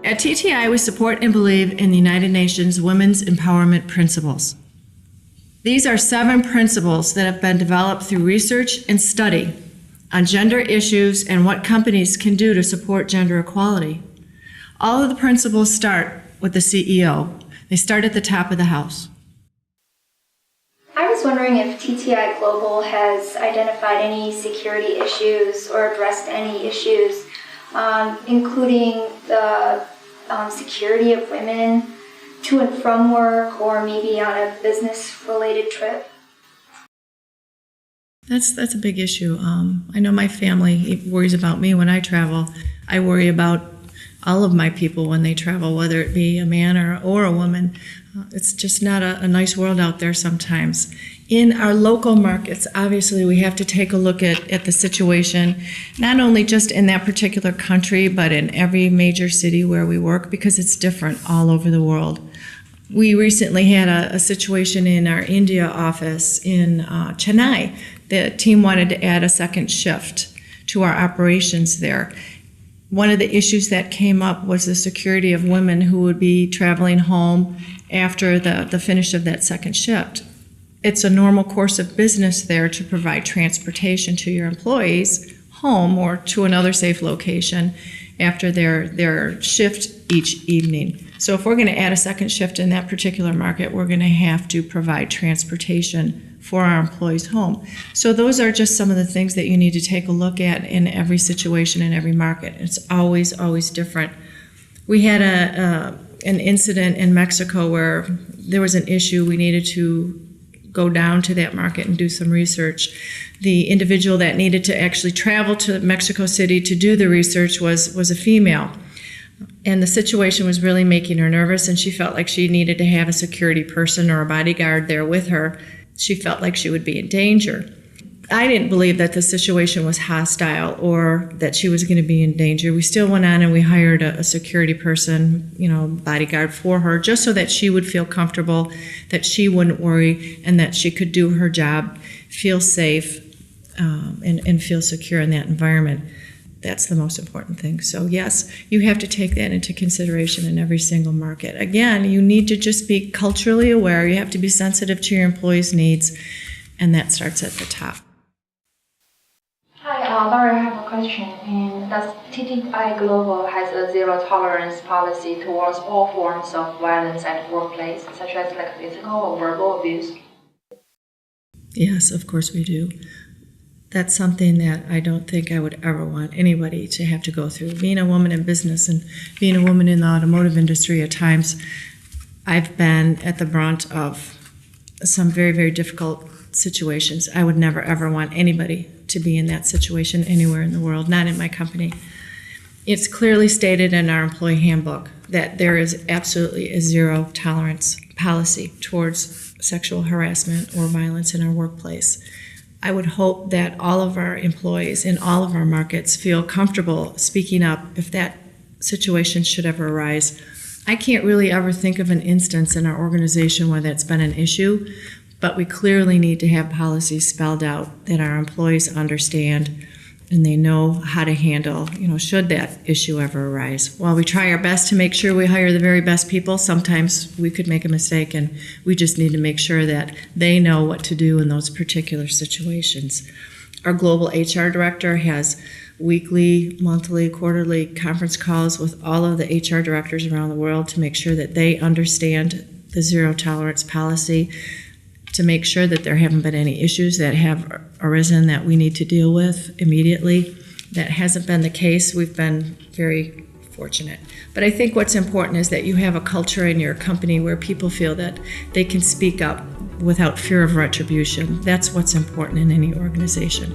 At TTi, we support and believe in the United Nations Women's Empowerment Principles. These are 7 principles that have been developed through research and study on gender issues and what companies can do to support gender equality. All of the principles start with the CEO. They start at the top of the house. I was wondering if TTi Global has identified any security issues or addressed any issues, including the security of women to and from work or maybe on a business-related trip. That's a big issue. I know my family worries about me when I travel. I worry about all of my people when they travel, whether it be a man or a woman. It's just not a nice world out there sometimes. In our local markets, obviously, we have to take a look at the situation, not only just in that particular country, but in every major city where we work, because it's different all over the world. We recently had a situation in our India office in Chennai. The team wanted to add a second shift to our operations there. One of the issues that came up was the security of women who would be traveling home after the finish of that second shift. It's a normal course of business there to provide transportation to your employees home or to another safe location after their shift each evening. So if we're going to add a second shift in that particular market, we're going to have to provide transportation for our employees home. So those are just some of the things that you need to take a look at in every situation, in every market. It's always different. We had an incident in Mexico where there was an issue. We needed to go down to that market and do some research. The individual that needed to actually travel to Mexico City to do the research was a female. And the situation was really making her nervous, and she felt like she needed to have a security person or a bodyguard there with her. She felt like she would be in danger. I didn't believe that the situation was hostile or that she was going to be in danger. We still went on and we hired a security person, bodyguard for her, just so that she would feel comfortable, that she wouldn't worry, and that she could do her job, feel safe, and feel secure in that environment. That's the most important thing. So yes, you have to take that into consideration in every single market. Again, you need to just be culturally aware. You have to be sensitive to your employees' needs, and that starts at the top. Hi, Laura, I have a question. Does TTi Global has a zero tolerance policy towards all forms of violence at workplace, such as like physical or verbal abuse? Yes, of course we do. That's something that I don't think I would ever want anybody to have to go through. Being a woman in business and being a woman in the automotive industry, at times I've been at the brunt of some very, very difficult situations. I would never, ever want anybody to be in that situation anywhere in the world, not in my company. It's clearly stated in our employee handbook that there is absolutely a zero tolerance policy towards sexual harassment or violence in our workplace. I would hope that all of our employees in all of our markets feel comfortable speaking up if that situation should ever arise. I can't really ever think of an instance in our organization where that's been an issue, but we clearly need to have policies spelled out that our employees understand and they know how to handle, should that issue ever arise. While we try our best to make sure we hire the very best people, sometimes we could make a mistake, and we just need to make sure that they know what to do in those particular situations. Our global HR director has weekly, monthly, quarterly conference calls with all of the HR directors around the world to make sure that they understand the zero tolerance policy, to make sure that there haven't been any issues that have arisen that we need to deal with immediately. That hasn't been the case. We've been very fortunate. But I think what's important is that you have a culture in your company where people feel that they can speak up without fear of retribution. That's what's important in any organization.